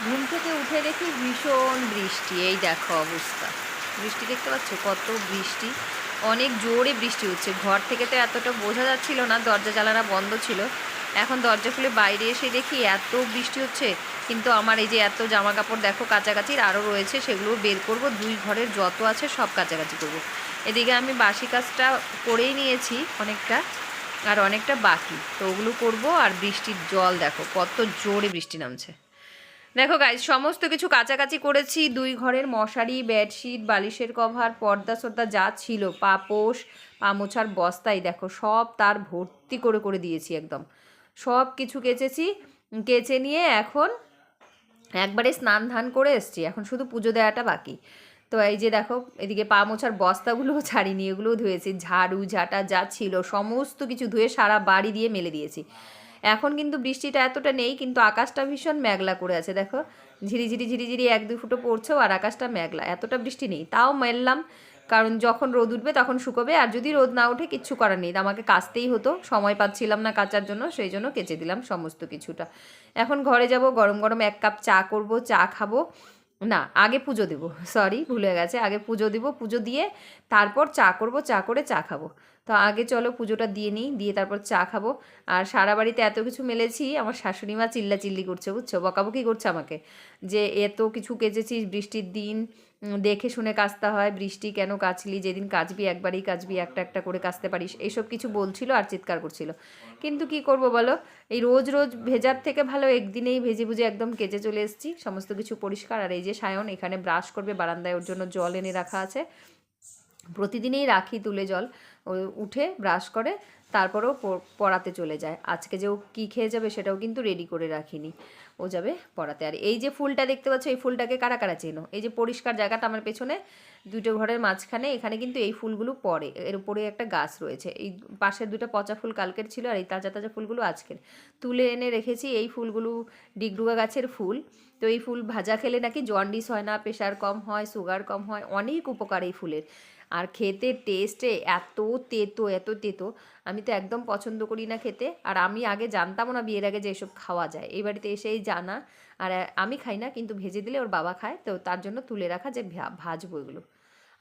ঘুম থেকে উঠে দেখি ভীষণ বৃষ্টি। এই দেখো অবস্থা, বৃষ্টি দেখতে পাচ্ছ কত বৃষ্টি, অনেক জোরে বৃষ্টি হচ্ছে। ঘর থেকে তো এতটা বোঝা যাচ্ছিল না, দরজা জানালা বন্ধ ছিল। এখন দরজা খুলে বাইরে এসে দেখি এত বৃষ্টি হচ্ছে। কিন্তু আমার এই যে এত জামা কাপড় দেখো কাচাকাচির আরও রয়েছে, সেগুলো বের করব, দুই ঘরের যত আছে সব কাচাকাচি করব। এদিকে আমি বাসি কাজটা করেই নিয়েছি অনেকটা, আর অনেকটা বাকি, তো ওগুলো করবো। আর বৃষ্টির জল দেখো কত জোরে বৃষ্টি নামছে। দেখো গাইজ, সমস্ত কিছু কাচাকাচি করেছি, দুই ঘরের মশারি, বেডশিট, বালিশের কভার, পর্দা সর্দা যা ছিল, পাপোশ, পা মোছার বস্তায় দেখো সব তার ভর্তি করে করে দিয়েছি একদম। সব কিছু কেচেছি, কেচে নিয়ে এখন একবারে স্নান ধান করে এসছি, এখন শুধু পুজো দেওয়াটা বাকি। তো এই যে দেখো এদিকে পা মোছার বস্তাগুলোও ছাড়িনি, এগুলোও ধুয়েছি, ঝাড়ু ঝাঁটা যা ছিল সমস্ত কিছু ধুয়ে সারা বাড়ি দিয়ে মেলে দিয়েছি। এখন কিন্তু বৃষ্টিটা এতটা নেই, কিন্তু আকাশটা ভীষণ মেঘলা করে আছে দেখো, ঝিরিঝিরি ঝিরিঝিরি এক দুই ফুটো পড়ছেও, আর আকাশটা মেঘলা, এতটা বৃষ্টি নেই, তাও মেললাম। কারণ যখন রোদ উঠবে তখন শুকোবে, আর যদি রোদ না ওঠে কিচ্ছু করার নেই, আমাকে কাচতেই হতো, সময় পাচ্ছিলাম না কাচার জন্য, সেই জন্য কেচে দিলাম সমস্ত কিছুটা। এখন ঘরে যাব, গরম গরম এক কাপ চা করব, চা খাবো। না, আগে পুজো দেবো, সরি ভুলে গেছে, আগে পুজো দিব, পুজো দিয়ে তারপর চা করব, চা করে চা খাবো। তো আগে চলো পুজোটা দিয়ে নিই, দিয়ে তারপর চা খাবো। আর সারা বাড়িতে এত কিছু মেলেছি, আমার শাশুড়ি মা চিল্লাচিল্লি করছে বুঝছো, বকাবকি করছে আমাকে, যে এত কিছু কেচেছিস বৃষ্টির দিন, দেখে শুনে কাচতে হয়, বৃষ্টি কেন কাচলি, যেদিন কাচবি একবারই কাচবি, একটা একটা করে কাচতে পারিস, এইসব কিছু বলছিল আর চিৎকার করছিল। কিন্তু কি করব বলো, এই রোজ রোজ ভেজার থেকে ভালো একদিনেই ভেজে ভুজে একদম কেচে চলে এসেছি, সমস্ত কিছু পরিষ্কার। আর এই যে সায়ন এখানে ব্রাশ করবে, বারান্দায় ওর জন্য জল এনে রাখা আছে, প্রতিদিনই রাখি তুলে জল, ও উঠে ব্রাশ করে তারপরেও পড়াতে চলে যায়। আজকে যে ও কী খেয়ে যাবে সেটাও কিন্তু রেডি করে রাখিনি, ও যাবে পড়াতে। আর এই যে ফুলটা দেখতে পাচ্ছ, এই ফুলটাকে কারা কারা চেনো, এই যে পরিষ্কার জায়গাটা আমার পেছনে দুটো ঘরের মাঝখানে, এখানে কিন্তু এই ফুলগুলো পড়ে, এর উপরে একটা গাছ রয়েছে, এই পাশের দুটো পচা ফুল কালকের ছিল, আর এই তাজা তাজা ফুলগুলো আজকের তুলে এনে রেখেছি। এই ফুলগুলো ডিগডুগা গাছের ফুল, তো এই ফুল ভাজা খেলে নাকি জন্ডিস হয় না, প্রেশার কম হয়, সুগার কম হয়, অনেক উপকার এই ফুলের। আর খেতে টেস্টে এত তেতো এত তেতো, আমি তো একদম পছন্দ করি না খেতে। আর আমি আগে জানতামও না বিয়ের আগে যে এসব খাওয়া যায়, এই বাড়িতে এসেই জানা। আর আমি খাই না, কিন্তু ভেজে দিলে ওর বাবা খায়, তো তার জন্য তুলে রাখা যে ভাজবো এগুলো।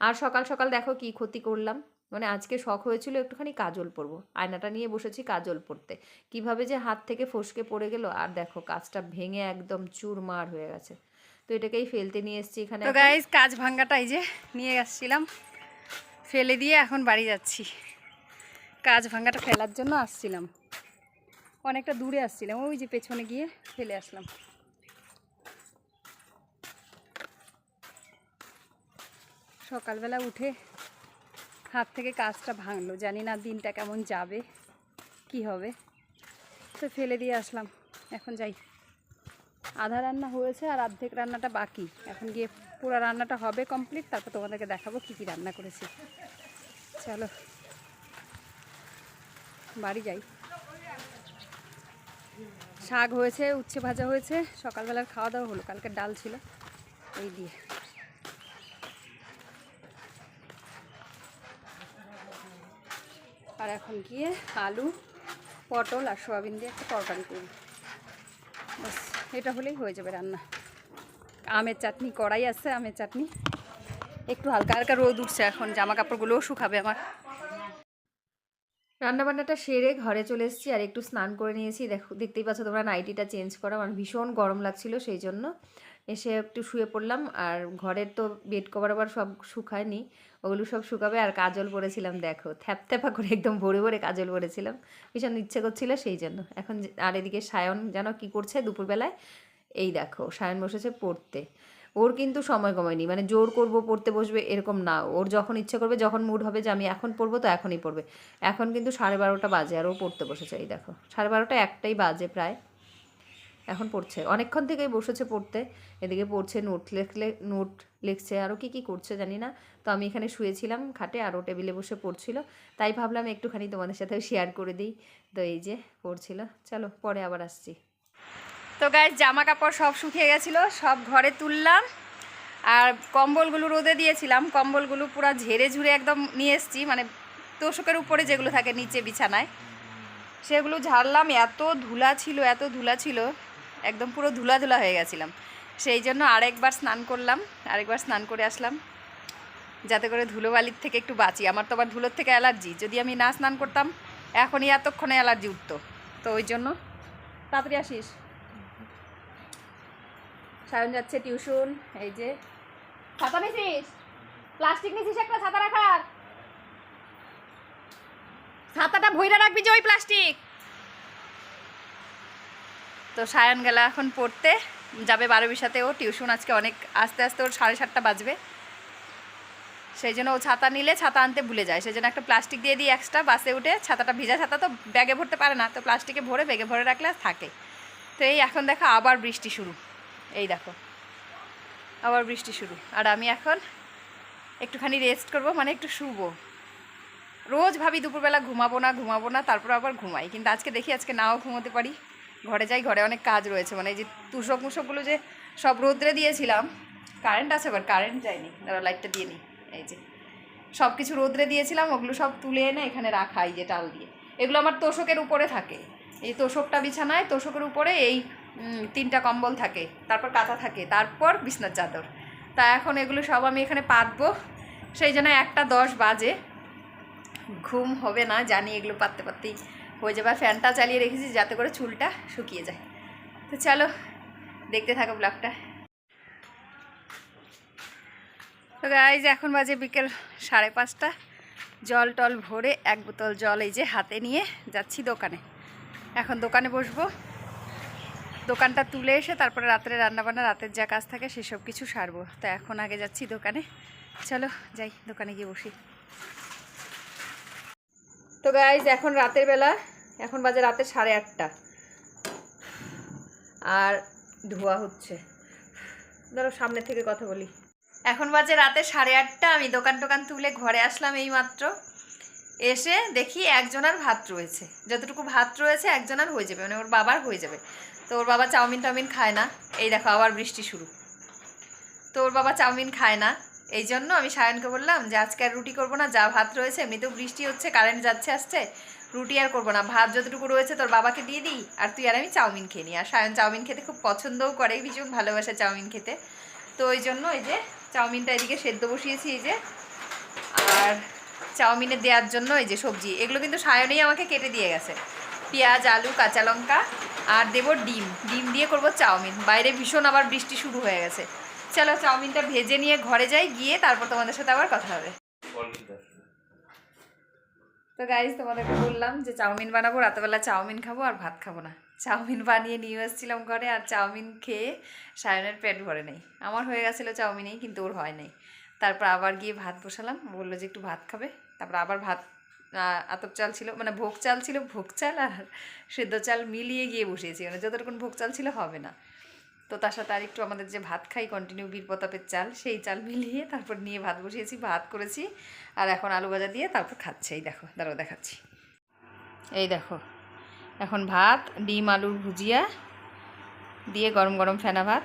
আর সকাল সকাল দেখো কি ক্ষতি করলাম, মানে আজকে শখ হয়েছিল একটুখানি কাজল পরবো, আয়নাটা নিয়ে বসেছি কাজল পরতে, কিভাবে যে হাত থেকে ফসকে পড়ে গেল, আর দেখো কাজটা ভেঙে একদম চুরমার হয়ে গেছে। তো এটাকেই ফেলতে নিয়ে এসেছি এখানে। তো গাইজ, কাজ ভাঙ্গাটা এই যে নিয়ে আসছিলাম, ফেলে দিয়ে এখন বাড়ি যাচ্ছি। কাজ ভাঙ্গাটা ফেলার জন্য আসছিলাম, অনেকটা দূরে আসছিলাম, ওই যে পেছনে গিয়ে ফেলে আসলাম। সকালবেলা উঠে হাত থেকে কাজটা ভাঙলো, জানি না দিনটা কেমন যাবে, কি হবে, তো ফেলে দিয়ে আসলাম। এখন যাই, আধা রান্না হয়েছে আর অর্ধেক রান্নাটা বাকি, এখন গিয়ে পুরো রান্নাটা হবে কমপ্লিট, তারপর তোমাদেরকে দেখাবো কী কী রান্না করেছি। চলো বাড়ি যাই। শাক হয়েছে, উচ্ছে ভাজা হয়েছে, সকালবেলার খাওয়া দাওয়া হলো, কালকের ডাল ছিল এই দিয়ে। আর এখন গিয়ে আলু, পটল আর সোয়াবিন দিয়ে একটা তরকারি করি, বাস এটা হলেই হয়ে যাবে রান্না। আমের চাটনি কড়াই আছে, আমের চাটনি, একটু হালকা হালকা রোদ উঠছে, এখন জামা কাপড়গুলোও শুকাবে আমার। রান্নাবান্নাটা সেরে ঘরে চলে এসেছি, আর একটু স্নান করে নিয়েছি, দেখতেই পাচ্ছ তোমরা, নাইটিটা চেঞ্জ করা, আমার ভীষণ গরম লাগছিল, সেই জন্য এসে একটু শুয়ে পড়লাম। আর ঘরের তো বেড কভার আবার সব শুকায়নি, ওগুলো সব শুকাবে। আর কাজল পরেছিলাম দেখো, থ্যাপথ্যাপা করে একদম ভরে ভরে কাজল পরেছিলাম, ভীষণ ইচ্ছে করছিল সেই জন্য। এখন আর এদিকে সায়ন যেন কি করছে দুপুরবেলায়, এই দেখো সায়ন বসেছে পড়তে। ওর কিন্তু সময় কমায়নি, মানে জোর করব পড়তে বসবে এরকম না, ওর যখন ইচ্ছে করবে, যখন মুড হবে যে আমি এখন পড়বো, তো এখনই পড়বে। এখন কিন্তু 12:30 বাজে আর ও পড়তে বসেছে, এই দেখো 12:30 একটাই বাজে প্রায়, এখন পড়ছে, অনেকক্ষণ থেকেই বসেছে পড়তে। এদিকে পড়ছে, নোট লিখছে, আরও কী কী করছে জানি না। তো আমি এখানে শুয়েছিলাম খাটে, আর ও টেবিলে বসে পড়ছিল, তাই ভাবলাম একটুখানি তোমাদের সাথেও শেয়ার করে দিই। তো এই যে পড়ছিল, চলো পরে আবার আসছি। তো গাইজ, জামা কাপড় সব শুকিয়ে গেছিলো, সব ঘরে তুললাম, আর কম্বলগুলো রোদে দিয়েছিলাম, কম্বলগুলো পুরো ঝেড়ে ঝুড়ে একদম নিয়ে এসেছি, মানে তোষকের উপরে যেগুলো থাকে নিচে বিছানায়, সেগুলো ঝাড়লাম। এত ধুলা ছিল, এত ধুলা ছিল, একদম পুরো ধুলা ধুলা হয়ে গেছিলাম। সেই জন্য আরেকবার স্নান করলাম, আরেকবার স্নান করে আসলাম যাতে করে ধুলোবালির থেকে একটু বাঁচি। আমার তো আবার ধুলোর থেকে অ্যালার্জি, যদি আমি না স্নান করতাম এখনই এতক্ষণে অ্যালার্জি উঠতো। তো ওই জন্য তাড়াতাড়ি আসিস। সায়ন যাচ্ছে টিউশন। এই যে ছাতা নিছিস, প্লাস্টিক নিছিস একটা ছাতা রাখার, ছাতাটা ভইরা রাখবি যে ওই প্লাস্টিক। তো সায়ন গেল এখন পড়তে, যাবে 12 সাথে ও টিউশন। আজকে অনেক আস্তে আস্তে ওর 7:30 বাজবে, সেই জন্য ও ছাতা নিলে ছাতা আনতে ভুলে যায়, সেই জন্য একটা প্লাস্টিক দিয়ে দিই এক্সট্রা। বাসে উঠে ছাতাটা, ভিজা ছাতা তো ব্যাগে ভরতে পারে না, তো প্লাস্টিকে ভরে ব্যাগে ভরে রাখলে থাকে। তো এই এখন দেখো আবার বৃষ্টি শুরু, এই দেখো আবার বৃষ্টি শুরু। আর আমি এখন একটুখানি রেস্ট করব, মানে একটু শুবো। রোজ ভাবি দুপুরবেলা ঘুমাবো না, তারপর আবার ঘুমাই, কিন্তু আজকে দেখি আজকে নাও ঘুমোতে পারি। ঘরে যাই, ঘরে অনেক কাজ রয়েছে, মানে এই যে তুষক মুষকগুলো যে সব রোদ্রে দিয়েছিলাম, কারেন্ট আছে আবার কারেন্ট যায়নি, ধরো লাইটটা দিয়ে নিই। এই যে সব কিছু রোদ্রে দিয়েছিলাম, ওগুলো সব তুলে এনে এখানে রাখা, এই যে টাল দিয়ে। এগুলো আমার তোষকের উপরে থাকে, এই তোষকটা বিছানায়, তোষকের উপরে এই 3টা কম্বল থাকে, তারপর কাঁথা থাকে, তারপর বিছনার চাদর। তা এখন এগুলো সব আমি এখানে পাতবো, সেই জন্য 1:10 বাজে। ঘুম হবে না জানি, এগুলো পাততে পাততেই হয়ে যাবে। ফ্যানটা চালিয়ে রেখেছি যাতে করে চুলটা শুকিয়ে যায়। তো চলো দেখতে থাকো ব্লগটা। তো গাইজ এখন বাজে বিকেল 5:30। জল টল ভরে 1 বোতল জল এই যে হাতে নিয়ে যাচ্ছি দোকানে। এখন দোকানে বসবো, দোকানটা তুলে এসে তারপরে রাত্রে রান্নাবান্না, রাতের যা কাজ থাকে সেসব কিছু সারবো। তো এখন আগে যাচ্ছি দোকানে, চলো যাই দোকানে গিয়ে বসি। তো গাইজ এখন রাতের বেলা, এখন বাজে রাতে 8:30 আর ধোয়া হচ্ছে। ধরো সামনে থেকে কথা বলি। এখন বাজে রাতে 8:30, আমি দোকান তুলে ঘরে আসলাম এই মাত্র। এসে দেখি একজনের ভাত রয়েছে, যতটুকু ভাত রয়েছে একজনের হয়ে যাবে, মানে ওর বাবার হয়ে যাবে। তো ওর বাবা চাউমিন টাউমিন খায় না, এই দেখো আবার বৃষ্টি শুরু। তো ওর বাবা চাউমিন খায় না, এই জন্য আমি সায়নকে বললাম যে আজকে আর রুটি করবো না, যা ভাত রয়েছে, এমনিতেও বৃষ্টি হচ্ছে, কারেন্ট যাচ্ছে আসছে, রুটি আর করবো না, ভাত যতটুকু রয়েছে তোর বাবাকে দিয়ে দিই, আর তুই আর আমি চাউমিন খেয়ে নিই। আর সায়ন চাউমিন খেতে খুব পছন্দও করে, ভীষণ ভালোবাসে চাউমিন খেতে। তো ওই জন্য এই যে চাউমিনটা এদিকে সেদ্ধ বসিয়েছি, এই যে। আর চাউমিনে দেওয়ার জন্য এই যে সবজি, এগুলো কিন্তু সায়নেই আমাকে কেটে দিয়ে গেছে, পেঁয়াজ, আলু, কাঁচা লঙ্কা, আর দেবো ডিম দিয়ে করব চাউমিন। বাইরে ভীষণ আবার বৃষ্টি শুরু হয়ে গেছে। চলো চাউমিনটা ভেজে নিয়ে ঘরে যাই, গিয়ে তারপর তোমাদের সাথে আবার কথা হবে। তো গাইজ তোমাদেরকে বললাম যে চাউমিন বানাবো, রাতেবেলা চাউমিন খাবো আর ভাত খাবো না। চাউমিন বানিয়ে নিয়ে এসেছিলাম ঘরে, আর চাউমিন খেয়ে সায়নের পেট ভরে নেই। আমার হয়ে গেছিলো চাউমিনেই, কিন্তু ওর হয় নাই। তারপর আবার গিয়ে ভাত বসালাম, বললো যে একটু ভাত খাবে। তারপর আবার ভাত, আতপ চাল ছিল, মানে ভোগ চাল ছিল, ভোগ চাল আর সেদ্ধ চাল মিলিয়ে গিয়ে বসিয়েছি, মানে যতটুকুন ভোগ চাল ছিল হবে না। তো তার সাথে আর একটু আমাদের যে ভাত খাই কন্টিনিউ বীর প্রতাপের চাল, সেই চাল মিলিয়ে তারপর নিয়ে ভাত বসিয়েছি, ভাত করেছি। আর এখন আলু ভাজা দিয়ে তারপর খাচ্ছে, এই দেখো, দাঁড়াও দেখাচ্ছি। এই দেখো এখন ভাত, ডিম আলুর ভুজিয়া দিয়ে গরম গরম ফেনা ভাত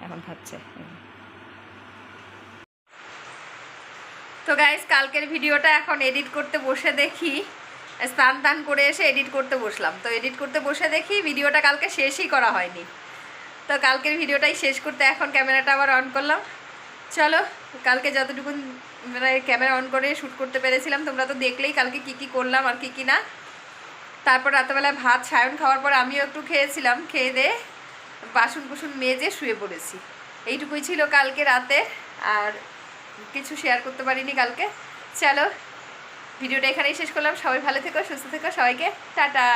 এখন খাচ্ছে। তো গাইস কালকের ভিডিওটা এখন এডিট করতে বসে দেখি, স্নান টান করে এসে এডিট করতে বসলাম। তো এডিট করতে বসে দেখি ভিডিওটা কালকে শেষই করা হয়নি। তো কালকের ভিডিওটাই শেষ করতে এখন ক্যামেরাটা আবার অন করলাম। চলো কালকে যতটুকু মানে ক্যামেরা অন করে শ্যুট করতে পেরেছিলাম তোমরা তো দেখলেই কালকে কি কি করলাম আর কি কি না। তারপর রাতেবেলায় ভাত সায়ন খাওয়ার পর আমিও একটু খেয়েছিলাম, খেয়ে দিয়ে বাসন কুসুন মেজে শুয়ে পড়েছি। এইটুকুই ছিল কালকে রাতে, আর কিছু শেয়ার করতে পারিনি কালকে। চলো ভিডিওটা এখানেই শেষ করলাম। সবাই ভালো থেকো, সুস্থ থেকো, সবাইকে টাটা।